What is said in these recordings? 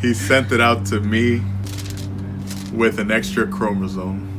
He sent it out to me with an extra chromosome.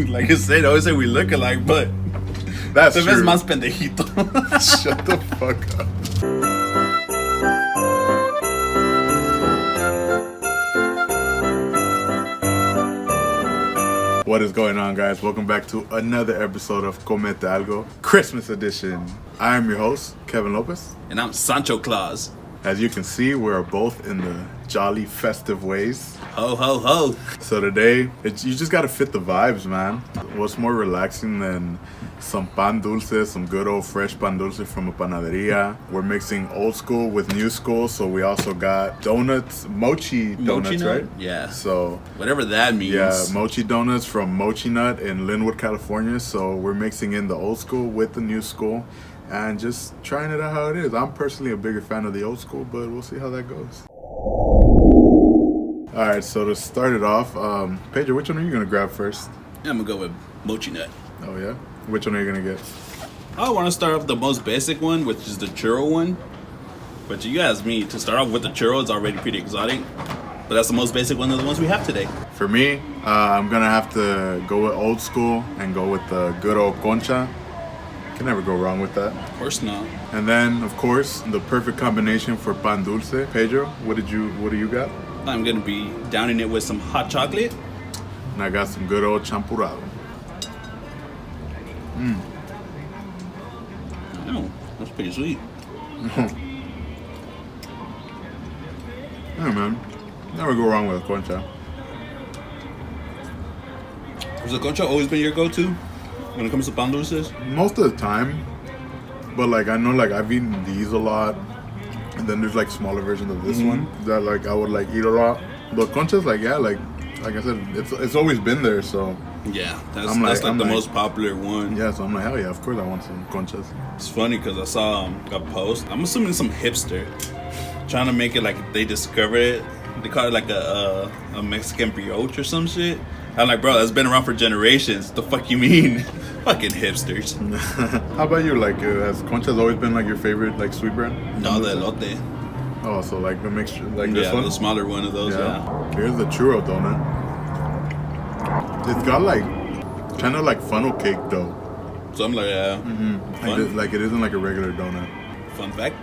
Like I said, I always say we look alike, but That's te ves true. más pendejito. Shut the fuck up. What is going on, guys? Welcome back to another episode of Comete Algo, Christmas edition. I am your host, Kevin Lopez. And I'm Sancho Claus. As you can see, we're both in the jolly, festive ways. Ho, ho, ho. So today, you just gotta fit the vibes, man. What's more relaxing than some pan dulce, some good old fresh pan dulce from a panaderia. We're mixing old school with new school, so we also got donuts, mochi donuts, nut? right? Yeah. So, Whatever that means. yeah, mochi donuts from Mochi Nut in Linwood, California. So we're mixing in the old school with the new school and just trying it out how it is. I'm personally a bigger fan of the old school, but we'll see how that goes. All right, so to start it off, Pedro, which one are you gonna grab first? I'm going to go with Mochi Nut. Oh yeah, which one are you gonna get? I want to start off with the most basic one, which is the churro one. But you asked me to start off with the churro. It's already pretty exotic. But that's the most basic one of the ones we have today. For me, I'm gonna have to go with old school and go with the good old concha. Can never go wrong with that. Of course not. And then, of course, the perfect combination for pan dulce. Pedro, what do you got? I'm going to be downing it with some hot chocolate. And I got some good old champurrado. Oh, that's pretty sweet. Yeah, man. Never go wrong with a concha. Has the concha always been your go-to when it comes to pan dulces? Most of the time. But like I know like I've eaten these a lot. And then there's like smaller versions of this one that like I would like eat a lot. But concha's like like I said, it's always been there, so Yeah, that's I'm like the like- most popular one. yeah, so I'm like, hell yeah, of course I want some conchas. It's funny because I saw a post. I'm assuming some hipster trying to make it like they discovered it. They call it like a Mexican brioche or some shit. I'm like, bro, that's been around for generations. The fuck you mean? Fucking hipsters. How about you? Like, has conchas always been like your favorite like sweet bread? No, the elote. Oh, so like the mixture, like this Yeah, one? the smaller one of those, yeah. Here's the churro donut. It's got like kind of like funnel cake dough. So I'm like, yeah. Fun. Like it isn't like a regular donut. Fun fact.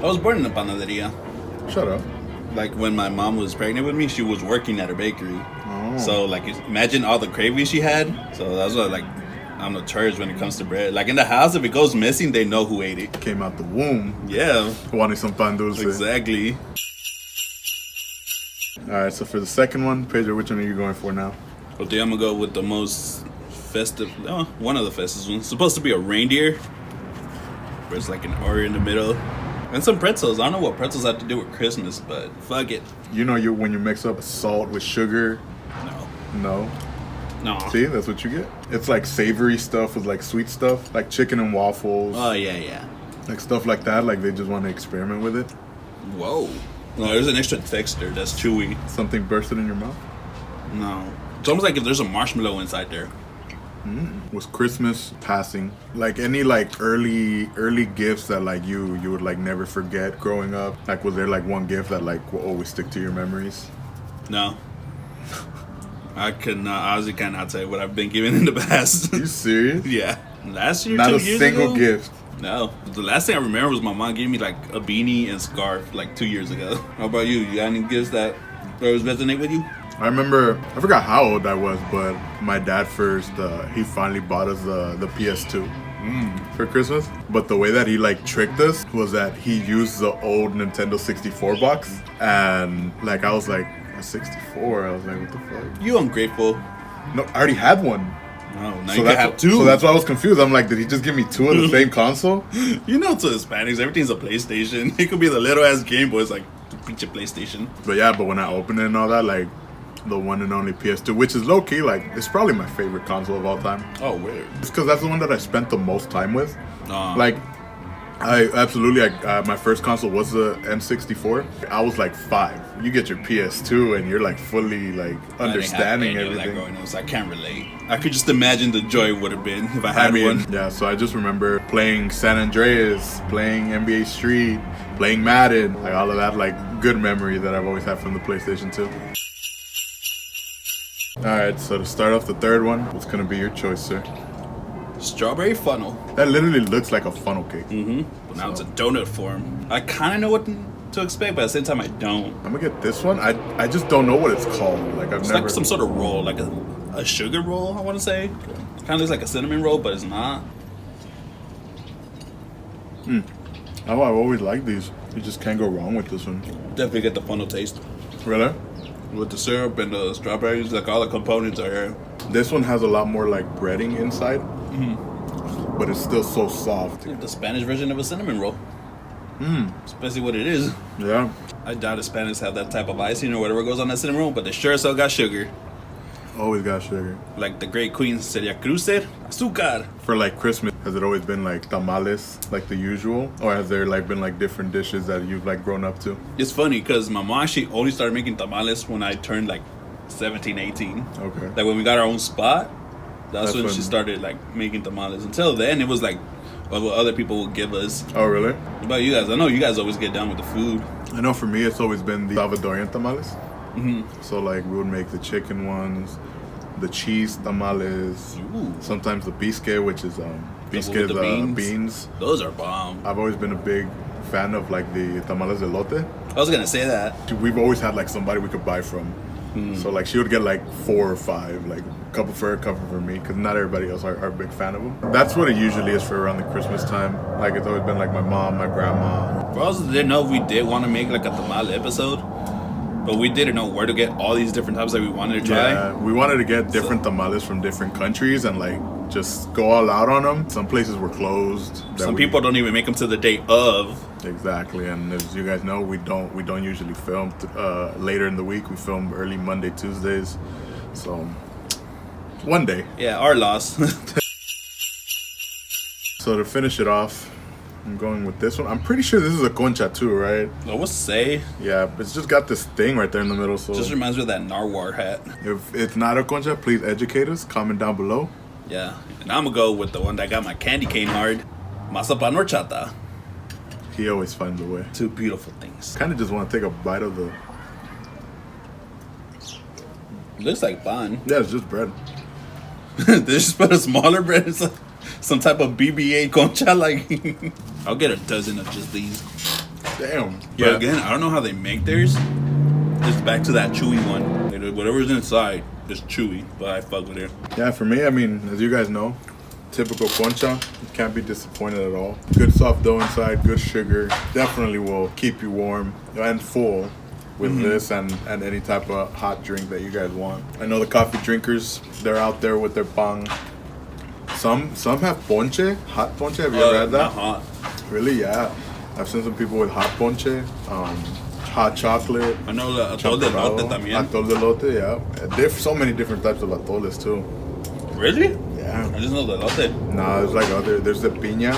I was born in a panaderia. Shut up. Like when my mom was pregnant with me, she was working at a bakery. Oh. So like imagine all the cravings she had. So that's what like I'm notorious when it comes to bread. Like in the house, if it goes missing, they know who ate it. Came out the womb Yeah, wanting some pan dulce. exactly. All right, so for the second one, Pedro, which one are you going for now? Okay, I'm gonna go with the most festive. Oh, one of the festive ones. It's supposed to be a reindeer. Where it's like an Oreo in the middle. And some pretzels. I don't know what pretzels have to do with Christmas, but fuck it. You know, when you mix up salt with sugar. No. No. See, that's what you get. It's like savory stuff with like sweet stuff, like chicken and waffles, Oh, yeah. like stuff like that. Like they just want to experiment with it. Whoa. No, there's an extra texture that's chewy. Something bursted in your mouth. No. It's almost like if there's a marshmallow inside there. Was Christmas passing, like any like early gifts that like you would like never forget growing up? Like was there like one gift that like will always stick to your memories? No. I could not. I honestly cannot tell you what I've been given in the past. Are you serious? Yeah. Last year, Not 2 a years single ago? gift. No. The last thing I remember was my mom gave me like a beanie and scarf like 2 years ago. How about you? You got any gifts that always resonate with you? I remember, I forgot how old I was, but my dad first, he finally bought us the PS2 for Christmas. But the way that he like tricked us was that he used the old Nintendo 64 box. And like, I was like, a 64? I was like, what the fuck? You ungrateful. No, I already had one. Oh, now So you can that's, have two. so that's why I was confused. I'm like, did he just give me two of the same console? You know, to Hispanics, everything's a PlayStation. It could be the little ass Game Boy. It's like, preach a PlayStation. But yeah, but when I opened it and all that, like, the one and only PS2, which is low-key, like, it's probably my favorite console of all time. Oh, weird. It's because that's the one that I spent the most time with. Like, I absolutely. My first console was the N64. I was like 5. You get your PS2 and you're like fully like understanding everything. Growing up, so I can't relate. I could just imagine the joy would have been if I had one. Yeah, so I just remember playing San Andreas, playing NBA Street, playing Madden, like all of that, like good memory that I've always had from the PlayStation 2. Alright, so to start off the third one, what's gonna be your choice, sir? Strawberry funnel. That literally looks like a funnel cake. But now it's a donut form. I kind of know what to expect, but at the same time, I don't. I'm gonna get this one. I just don't know what it's called. Like It's like some sort of roll, like a sugar roll, I want to say. Kind of looks like a cinnamon roll, but it's not. I've always liked these. You just can't go wrong with this one. Definitely get the funnel taste. Really? With the syrup and the strawberries, like all the components are here. This one has a lot more like breading inside, but it's still so soft. The Spanish version of a cinnamon roll. Especially what it is. Yeah. I doubt the Spanish have that type of icing or whatever goes on that cinnamon roll, but they sure still got sugar. Always got sugar. Like the great queen sería crucer, azúcar. For like Christmas, has it always been like tamales, like the usual? Or has there like been like different dishes that you've like grown up to? It's funny because my mom, she only started making tamales when I turned like 17, 18. Okay. Like when we got our own spot, that's when she started like making tamales. Until then, it was like what other people would give us. Oh, really? What about you guys? I know you guys always get down with the food. I know for me, it's always been the Salvadorian tamales. So like we would make the chicken ones, the cheese tamales, sometimes the bisque, which is bisque beans. Those are bomb. I've always been a big fan of like the tamales de elote. I was gonna say that. We've always had like somebody we could buy from. So like she would get like 4 or 5, like a couple for her, a couple for me, because not everybody else are a big fan of them. That's what it usually is for around the Christmas time. Like it's always been like my mom, my grandma. For us, didn't know if we did want to make like a tamale episode, but we didn't know where to get all these different types that we wanted to try. Yeah, we wanted to get different tamales from different countries and like just go all out on them. Some places were closed. Some people don't even make them to the day of. Exactly, and as you guys know, we don't usually film later in the week. We film early Monday, Tuesdays. So one day. Yeah, our loss. So to finish it off, I'm going with this one. I'm pretty sure this is a concha too, right? I would say. Yeah, but it's just got this thing right there in the middle. So just reminds me of that narwhal hat. If it's not a concha, please educate us. Comment down below. Yeah, and I'm gonna go with the one that got my candy cane hard, mazapan horchata. He always finds a way. 2 beautiful things. Kind of just want to take a bite of the. Looks like pan. Yeah, it's just bread. They just put a smaller bread. It's like some type of BBA concha. Like, I'll get a dozen of just these. Damn. But again, I don't know how they make theirs. It's back to that chewy one. Like, whatever's inside is chewy, but I fuck with it. Yeah, for me, I mean, as you guys know, typical concha. You can't be disappointed at all. Good soft dough inside, good sugar. Definitely will keep you warm and full with this and any type of hot drink that you guys want. I know the coffee drinkers, they're out there with their pang. Some have ponche, hot ponche. Have you ever had that? Not hot. Really? Yeah. I've seen some people with hot ponche, hot chocolate. I know the atol de elote también. Atol de elote, yeah. There's so many different types of atoles too. Really? Yeah. I just know the elote. Nah, there's like there's the piña.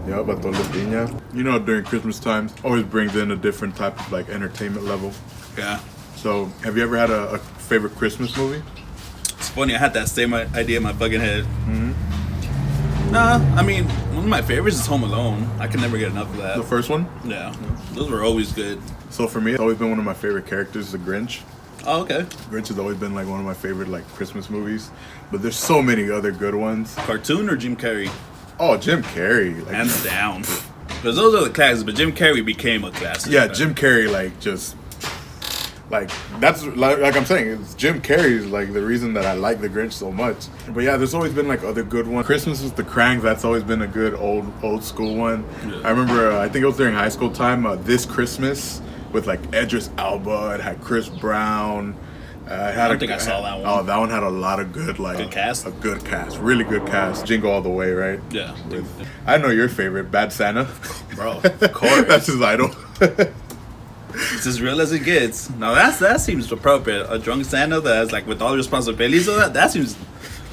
Yep, atol de piña. You know, during Christmas times, always brings in a different type of like entertainment level. Yeah. So, have you ever had a favorite Christmas movie? It's funny, I had that same idea in my fucking head. Nah, I mean, one of my favorites is Home Alone. I can never get enough of that. The first one? Yeah. Those were always good. So for me, it's always been one of my favorite characters, the Grinch. Oh, okay. Grinch has always been like one of my favorite like Christmas movies. But there's so many other good ones. Cartoon or Jim Carrey? Oh, Jim Carrey. Like, Hands down. Because those are the classics, but Jim Carrey became a classic. yeah, Jim Carrey, like, just... Like, that's, like I'm saying, it's Jim Carrey's, like, the reason that I like The Grinch so much. But yeah, there's always been, like, other good ones. Christmas with the Cranks, that's always been a good old school one. Yeah. I remember, I think it was during high school time, This Christmas with, like, Idris Elba. It had Chris Brown. I don't think I saw that one. Oh, that one had a lot of good, like... Good cast? A good cast. Really good cast. Jingle All the Way, right? Yeah. I know your favorite, Bad Santa. Bro, of course. That's his idol. It's as real as it gets. Now that seems appropriate. A drunk Santa that has like with all the responsibilities of that seems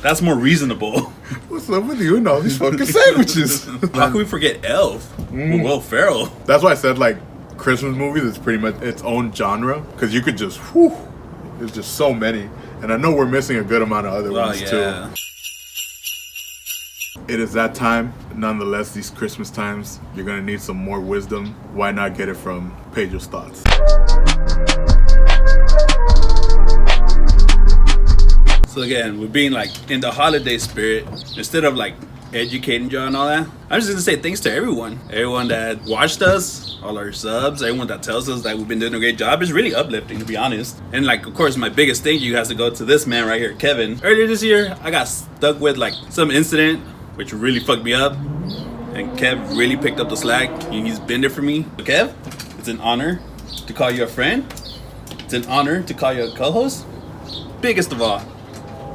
that's more reasonable. What's What's up with you and all these fucking sandwiches? How can we forget Elf? With Will Ferrell. That's why I said like Christmas movies is pretty much its own genre because you could just there's just so many, and I know we're missing a good amount of other ones too. It is that time. Nonetheless, these Christmas times, you're gonna need some more wisdom. Why not get it from Pedro's Thoughts? So again, we're being like in the holiday spirit, instead of like educating you and all that, I'm just gonna say thanks to everyone that watched us, all our subs, everyone that tells us that we've been doing a great job. Is really uplifting, to be honest. And like, of course, my biggest thank you has to go to this man right here, Kevin. Earlier this year, I got stuck with like some incident which really fucked me up, and Kev really picked up the slack, and he's been there for me. So Kev, it's an honor to call you a friend. It's an honor to call you a co-host. Biggest of all,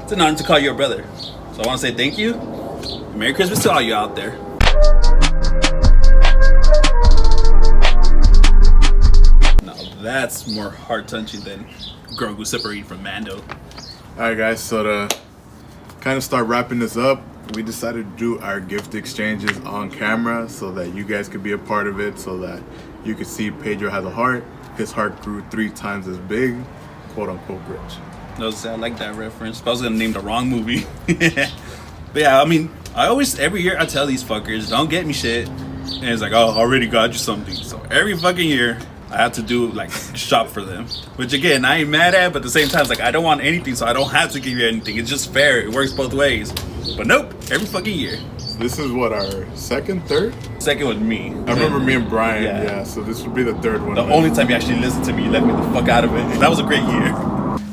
it's an honor to call you a brother. So I want to say thank you. Merry Christmas to all you out there. Now that's more heart-touching than Grogu separating from Mando. Alright guys, so to kind of start wrapping this up, we decided to do our gift exchanges on camera so that you guys could be a part of it, so that you could see Pedro has a heart. His heart grew 3 times as big, quote unquote rich. I like that reference, but I was gonna name the wrong movie. But yeah, I mean, every year I tell these fuckers, don't get me shit. And it's like, oh, I already got you something. So every fucking year, I have to do like shop for them. Which again, I ain't mad at, but at the same time, it's like, I don't want anything, so I don't have to give you anything. It's just fair, it works both ways. But nope, every fucking year. This is what, our second, third? Second with me. I remember me and Brian, yeah, so this would be the third one. The only time you actually listened to me, you let me the fuck out of it. That was a great year.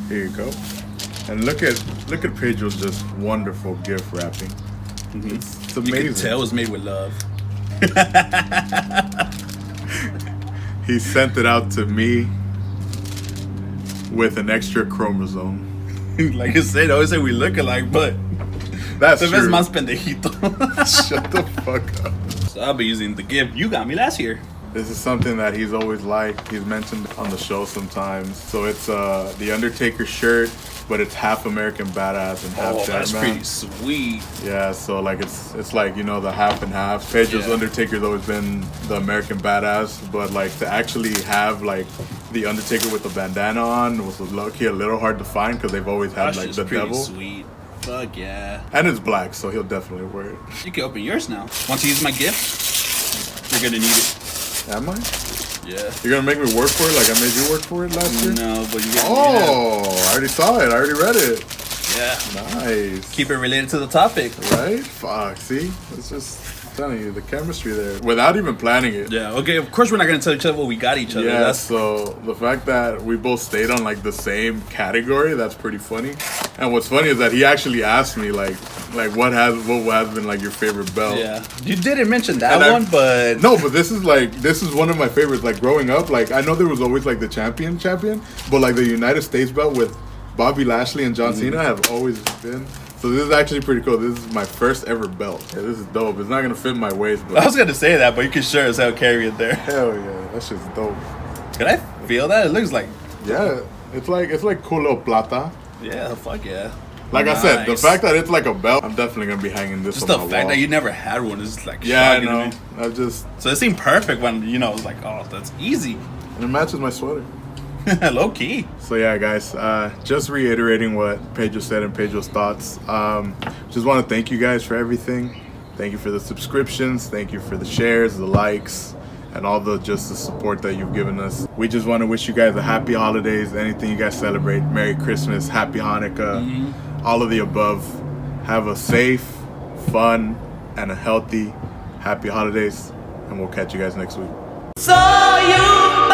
Here you go. And look at Pedro's just wonderful gift wrapping. Mm-hmm. It's amazing. You can tell it was made with love. He sent it out to me with an extra chromosome. Like I said, I always say we look alike, but that's the true. más pendejito. Shut the fuck up. So I'll be using the gift you got me last year. This is something that he's always liked. He's mentioned on the show sometimes. So it's the Undertaker shirt, but it's half American Badass and half Deadman. That's pretty sweet. Yeah, so like it's like, you know, the half and half. Pedro's Undertaker's always been the American Badass, but like to actually have like the Undertaker with the bandana on was low-key a little hard to find because they've always had like the devil. Sweet. Fuck yeah. And it's black, so he'll definitely wear it. You can open yours now. Want to use my gift? You're gonna need it. Am I? Yeah. You're gonna make me work for it like I made you work for it last year? No, but you're gonna need it. I already saw it. I already read it. Yeah. Nice. Keep it related to the topic. Right? Fuck, see? It's just telling you the chemistry there without even planning it. Yeah, okay, of course we're not gonna tell each other what we got each other. Yeah, so the fact that we both stayed on like the same category, that's pretty funny. And what's funny is that he actually asked me like what has been like your favorite belt. Yeah. You didn't mention that one, but no, but this is one of my favorites. Like growing up, like I know there was always like the champion, but like the United States belt with Bobby Lashley and John Cena have always been. So this is actually pretty cool. This is my first ever belt. Yeah, this is dope. It's not gonna fit my waist, but I was gonna say that, but you can sure as hell carry it there. Hell yeah, that shit's dope. Can I feel that? It looks like it's like cool little plata. Yeah, fuck yeah. Like nice. I said, the fact that it's like a belt, I'm definitely gonna be hanging this. Just on the fact that you never had one is like I know. So it seemed perfect when it was like, oh, that's easy. And it matches my sweater. Low key. So yeah, guys, just reiterating what Pedro said and Pedro's thoughts. Just want to thank you guys for everything. Thank you for the subscriptions. Thank you for the shares, the likes, and all the support that you've given us. We just want to wish you guys a happy holidays. Anything you guys celebrate, Merry Christmas, Happy Hanukkah, all of the above. Have a safe, fun, and a healthy Happy Holidays, and we'll catch you guys next week. So you